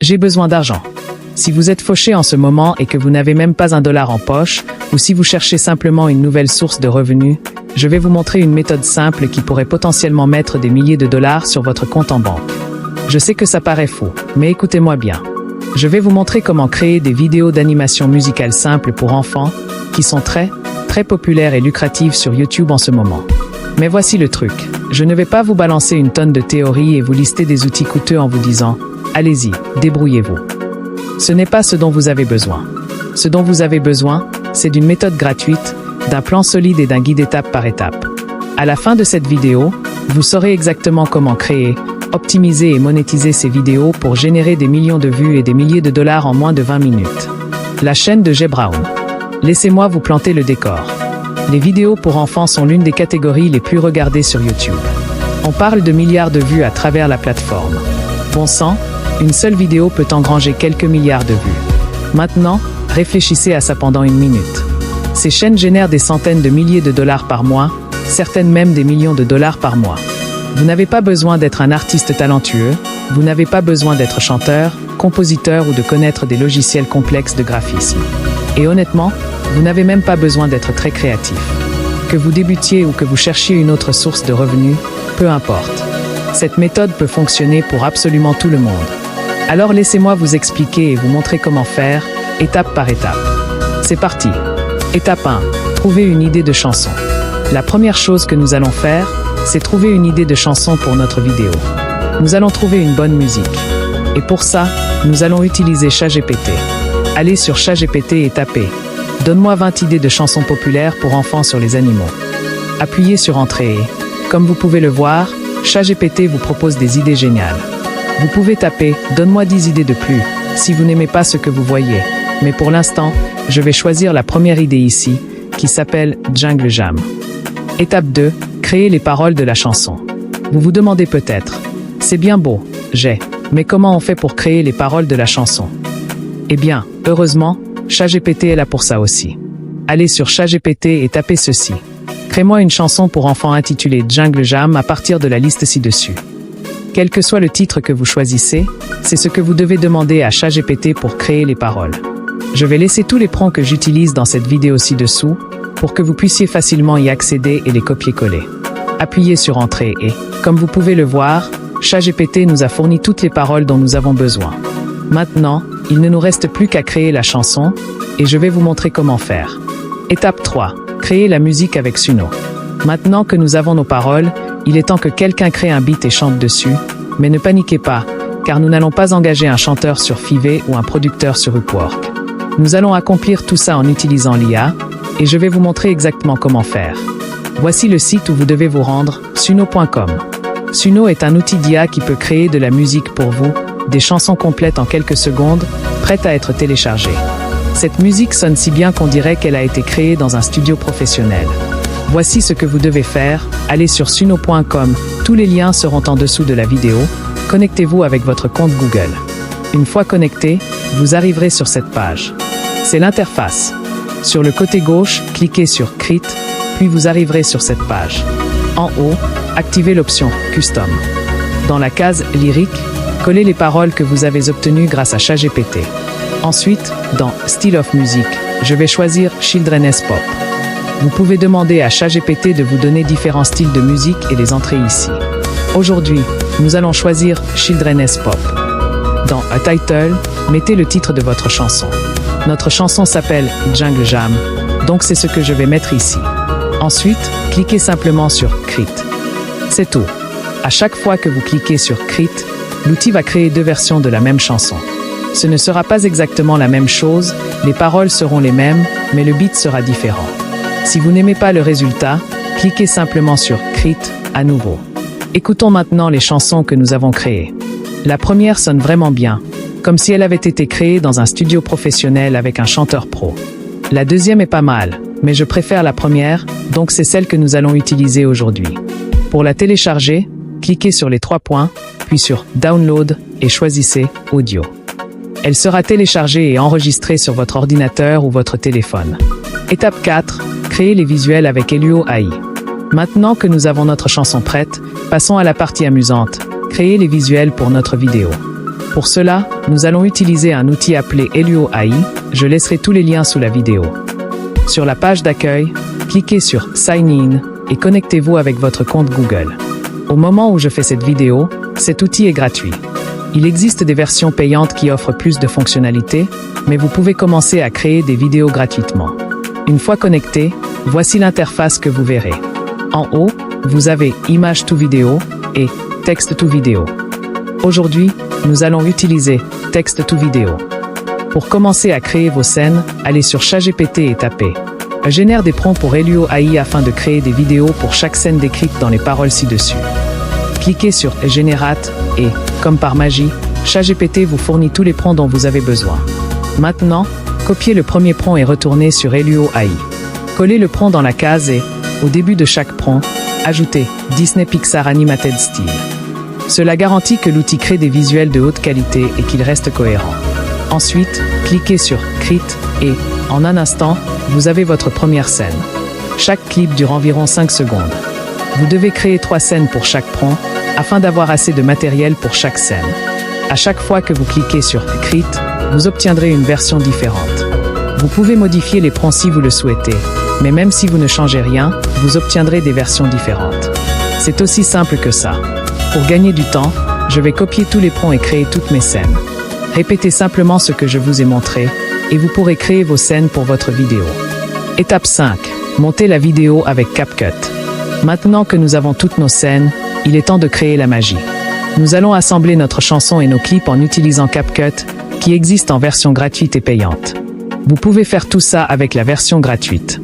J'ai besoin d'argent. Si vous êtes fauché en ce moment et que vous n'avez même pas $1 en poche, ou si vous cherchez simplement une nouvelle source de revenus, je vais vous montrer une méthode simple qui pourrait potentiellement mettre des milliers de dollars sur votre compte en banque. Je sais que ça paraît fou, mais écoutez-moi bien. Je vais vous montrer comment créer des vidéos d'animation musicale simples pour enfants, qui sont très populaires et lucratives sur YouTube en ce moment. Mais voici le truc. Je ne vais pas vous balancer une tonne de théories et vous lister des outils coûteux en vous disant « Allez-y, débrouillez-vous ». Ce n'est pas ce dont vous avez besoin. Ce dont vous avez besoin, c'est d'une méthode gratuite, d'un plan solide et d'un guide étape par étape. À la fin de cette vidéo, vous saurez exactement comment créer, optimiser et monétiser ces vidéos pour générer des millions de vues et des milliers de dollars en moins de 20 minutes. La chaîne de Jay Brown. Laissez-moi vous planter le décor. Les vidéos pour enfants sont l'une des catégories les plus regardées sur YouTube. On parle de milliards de vues à travers la plateforme. Bon sang, une seule vidéo peut engranger quelques milliards de vues. Maintenant, réfléchissez à ça pendant une minute. Ces chaînes génèrent des centaines de milliers de dollars par mois, certaines même des millions de dollars par mois. Vous n'avez pas besoin d'être un artiste talentueux, vous n'avez pas besoin d'être chanteur, compositeur ou de connaître des logiciels complexes de graphisme. Et honnêtement, vous n'avez même pas besoin d'être très créatif. Que vous débutiez ou que vous cherchiez une autre source de revenus, peu importe. Cette méthode peut fonctionner pour absolument tout le monde. Alors laissez-moi vous expliquer et vous montrer comment faire, étape par étape. C'est parti. Étape 1. Trouver une idée de chanson. La première chose que nous allons faire, c'est trouver une idée de chanson pour notre vidéo. Nous allons trouver une bonne musique. Et pour ça, nous allons utiliser ChatGPT. Allez sur ChatGPT et tapez « Donne-moi 20 idées de chansons populaires pour enfants sur les animaux ». Appuyez sur Entrée et, comme vous pouvez le voir, ChatGPT vous propose des idées géniales. Vous pouvez taper « Donne-moi 10 idées de plus » si vous n'aimez pas ce que vous voyez. Mais pour l'instant, je vais choisir la première idée ici, qui s'appelle « Jungle Jam ». Étape 2. Créer les paroles de la chanson. Vous vous demandez peut-être « C'est bien beau, mais comment on fait pour créer les paroles de la chanson ?» Eh bien, heureusement, ChatGPT est là pour ça aussi. Allez sur ChatGPT et tapez ceci. Crée-moi une chanson pour enfants intitulée Jungle Jam à partir de la liste ci-dessus. Quel que soit le titre que vous choisissez, c'est ce que vous devez demander à ChatGPT pour créer les paroles. Je vais laisser tous les prompts que j'utilise dans cette vidéo ci-dessous pour que vous puissiez facilement y accéder et les copier-coller. Appuyez sur Entrée et, comme vous pouvez le voir, ChatGPT nous a fourni toutes les paroles dont nous avons besoin. Maintenant, il ne nous reste plus qu'à créer la chanson, et je vais vous montrer comment faire. Étape 3. Créer la musique avec Suno. Maintenant que nous avons nos paroles, il est temps que quelqu'un crée un beat et chante dessus, mais ne paniquez pas, car nous n'allons pas engager un chanteur sur Fiverr ou un producteur sur Upwork. Nous allons accomplir tout ça en utilisant l'IA, et je vais vous montrer exactement comment faire. Voici le site où vous devez vous rendre, suno.com. Suno est un outil d'IA qui peut créer de la musique pour vous, des chansons complètes en quelques secondes, prêtes à être téléchargées. Cette musique sonne si bien qu'on dirait qu'elle a été créée dans un studio professionnel. Voici ce que vous devez faire, allez sur suno.com, tous les liens seront en dessous de la vidéo, connectez-vous avec votre compte Google. Une fois connecté, vous arriverez sur cette page. C'est l'interface. Sur le côté gauche, cliquez sur Create, puis vous arriverez sur cette page. En haut, activez l'option Custom. Dans la case Lyrique, collez les paroles que vous avez obtenues grâce à ChatGPT. Ensuite, dans Style of Music, je vais choisir Children's Pop. Vous pouvez demander à ChatGPT de vous donner différents styles de musique et les entrer ici. Aujourd'hui, nous allons choisir Children's Pop. Dans A Title, mettez le titre de votre chanson. Notre chanson s'appelle Jungle Jam, donc c'est ce que je vais mettre ici. Ensuite, cliquez simplement sur Create. C'est tout. À chaque fois que vous cliquez sur Create, l'outil va créer deux versions de la même chanson. Ce ne sera pas exactement la même chose, les paroles seront les mêmes, mais le beat sera différent. Si vous n'aimez pas le résultat, cliquez simplement sur Create à nouveau. Écoutons maintenant les chansons que nous avons créées. La première sonne vraiment bien, comme si elle avait été créée dans un studio professionnel avec un chanteur pro. La deuxième est pas mal, mais je préfère la première, donc c'est celle que nous allons utiliser aujourd'hui. Pour la télécharger, cliquez sur les 3 points, puis sur Download et choisissez Audio. Elle sera téléchargée et enregistrée sur votre ordinateur ou votre téléphone. Étape 4. Créer les visuels avec Helio AI. Maintenant que nous avons notre chanson prête, passons à la partie amusante. Créer les visuels pour notre vidéo. Pour cela, nous allons utiliser un outil appelé Helio AI. Je laisserai tous les liens sous la vidéo. Sur la page d'accueil, cliquez sur Sign In et connectez-vous avec votre compte Google. Au moment où je fais cette vidéo, cet outil est gratuit. Il existe des versions payantes qui offrent plus de fonctionnalités, mais vous pouvez commencer à créer des vidéos gratuitement. Une fois connecté, voici l'interface que vous verrez. En haut, vous avez Image to Vidéo et Texte to Vidéo. Aujourd'hui, nous allons utiliser Texte to Vidéo. Pour commencer à créer vos scènes, allez sur ChatGPT et tapez « Génère des prompts pour Helio AI afin de créer des vidéos pour chaque scène décrite dans les paroles ci-dessus ». Cliquez sur « Generate » et, comme par magie, ChatGPT vous fournit tous les prompts dont vous avez besoin. Maintenant, copiez le premier prompt et retournez sur Helio AI. Collez le prompt dans la case et, au début de chaque prompt, ajoutez « Disney Pixar Animated Style ». Cela garantit que l'outil crée des visuels de haute qualité et qu'il reste cohérent. Ensuite, cliquez sur « Create » et, en un instant, vous avez votre première scène. Chaque clip dure environ 5 secondes. Vous devez créer 3 scènes pour chaque prompt, afin d'avoir assez de matériel pour chaque scène. À chaque fois que vous cliquez sur « Create », vous obtiendrez une version différente. Vous pouvez modifier les prompts si vous le souhaitez, mais même si vous ne changez rien, vous obtiendrez des versions différentes. C'est aussi simple que ça. Pour gagner du temps, je vais copier tous les prompts et créer toutes mes scènes. Répétez simplement ce que je vous ai montré, et vous pourrez créer vos scènes pour votre vidéo. Étape 5. Montez la vidéo avec CapCut. Maintenant que nous avons toutes nos scènes, il est temps de créer la magie. Nous allons assembler notre chanson et nos clips en utilisant CapCut, qui existe en version gratuite et payante. Vous pouvez faire tout ça avec la version gratuite.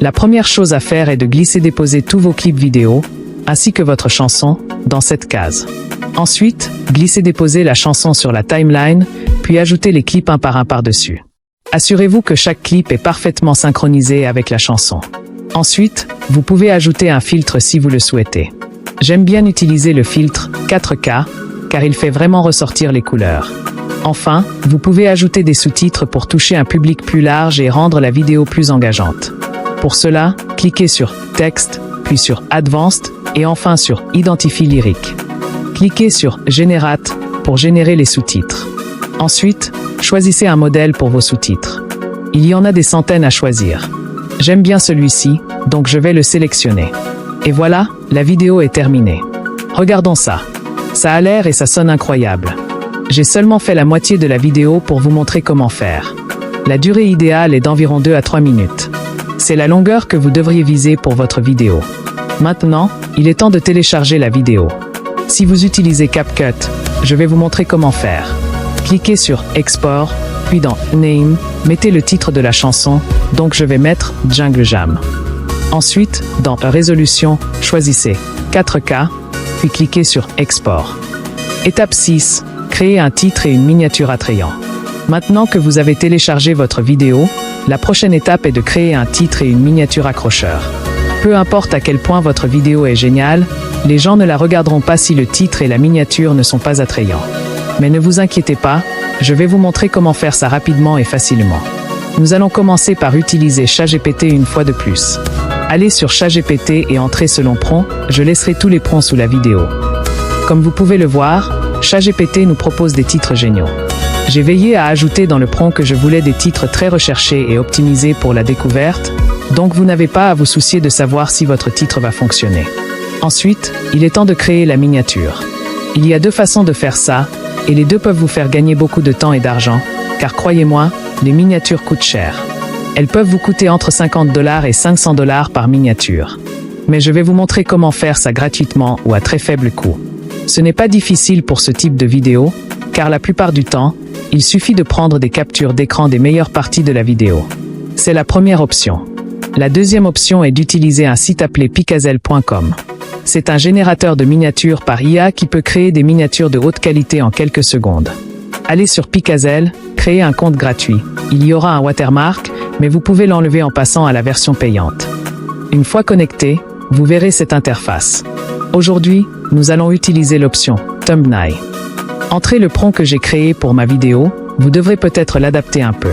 La première chose à faire est de glisser-déposer tous vos clips vidéo, ainsi que votre chanson, dans cette case. Ensuite, glissez-déposer la chanson sur la timeline, puis ajoutez les clips un par un par-dessus. Assurez-vous que chaque clip est parfaitement synchronisé avec la chanson. Ensuite, vous pouvez ajouter un filtre si vous le souhaitez. J'aime bien utiliser le filtre 4K, car il fait vraiment ressortir les couleurs. Enfin, vous pouvez ajouter des sous-titres pour toucher un public plus large et rendre la vidéo plus engageante. Pour cela, cliquez sur « Texte », puis sur « Advanced » et enfin sur « Identifie lyrique ». Cliquez sur « Generate » pour générer les sous-titres. Ensuite, choisissez un modèle pour vos sous-titres. Il y en a des centaines à choisir. J'aime bien celui-ci, donc je vais le sélectionner. Et voilà, la vidéo est terminée. Regardons ça. Ça a l'air et ça sonne incroyable. J'ai seulement fait la moitié de la vidéo pour vous montrer comment faire. La durée idéale est d'environ 2 à 3 minutes. C'est la longueur que vous devriez viser pour votre vidéo. Maintenant, il est temps de télécharger la vidéo. Si vous utilisez CapCut, je vais vous montrer comment faire. Cliquez sur « Export », puis dans « Name », mettez le titre de la chanson, donc je vais mettre « Jungle Jam ». Ensuite, dans « Résolution », choisissez 4K, puis cliquez sur « Export ». Étape 6. Créez un titre et une miniature attrayant. Maintenant que vous avez téléchargé votre vidéo, la prochaine étape est de créer un titre et une miniature accrocheur. Peu importe à quel point votre vidéo est géniale, les gens ne la regarderont pas si le titre et la miniature ne sont pas attrayants. Mais ne vous inquiétez pas, je vais vous montrer comment faire ça rapidement et facilement. Nous allons commencer par utiliser ChatGPT une fois de plus. Allez sur ChatGPT et entrez selon prompt, je laisserai tous les prompts sous la vidéo. Comme vous pouvez le voir, ChatGPT nous propose des titres géniaux. J'ai veillé à ajouter dans le prompt que je voulais des titres très recherchés et optimisés pour la découverte, donc vous n'avez pas à vous soucier de savoir si votre titre va fonctionner. Ensuite, il est temps de créer la miniature. Il y a 2 façons de faire ça, et les 2 peuvent vous faire gagner beaucoup de temps et d'argent, car croyez-moi, les miniatures coûtent cher. Elles peuvent vous coûter entre $50 et $500 par miniature. Mais je vais vous montrer comment faire ça gratuitement ou à très faible coût. Ce n'est pas difficile pour ce type de vidéo, car la plupart du temps, il suffit de prendre des captures d'écran des meilleures parties de la vidéo. C'est la première option. La deuxième option est d'utiliser un site appelé Picasel.com. C'est un générateur de miniatures par IA qui peut créer des miniatures de haute qualité en quelques secondes. Allez sur Picasel, créez un compte gratuit. Il y aura un watermark, mais vous pouvez l'enlever en passant à la version payante. Une fois connecté, vous verrez cette interface. Aujourd'hui, nous allons utiliser l'option Thumbnail. Entrez le prompt que j'ai créé pour ma vidéo, vous devrez peut-être l'adapter un peu.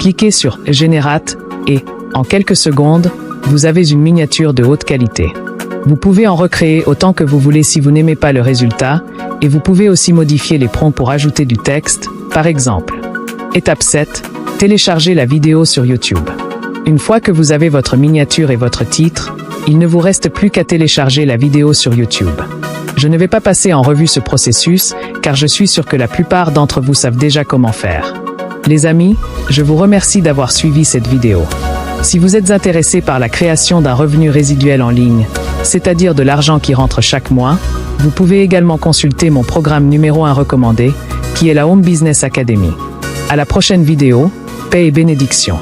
Cliquez sur Generate et, en quelques secondes, vous avez une miniature de haute qualité. Vous pouvez en recréer autant que vous voulez si vous n'aimez pas le résultat, Et vous pouvez aussi modifier les prompts pour ajouter du texte, par exemple. Étape 7. Téléchargez la vidéo sur YouTube. Une fois que vous avez votre miniature et votre titre, il ne vous reste plus qu'à télécharger la vidéo sur YouTube. Je ne vais pas passer en revue ce processus, car je suis sûr que la plupart d'entre vous savent déjà comment faire. Les amis, je vous remercie d'avoir suivi cette vidéo. Si vous êtes intéressé par la création d'un revenu résiduel en ligne, c'est-à-dire de l'argent qui rentre chaque mois, vous pouvez également consulter mon programme numéro 1 recommandé, qui est la Home Business Academy. À la prochaine vidéo, paix et bénédictions.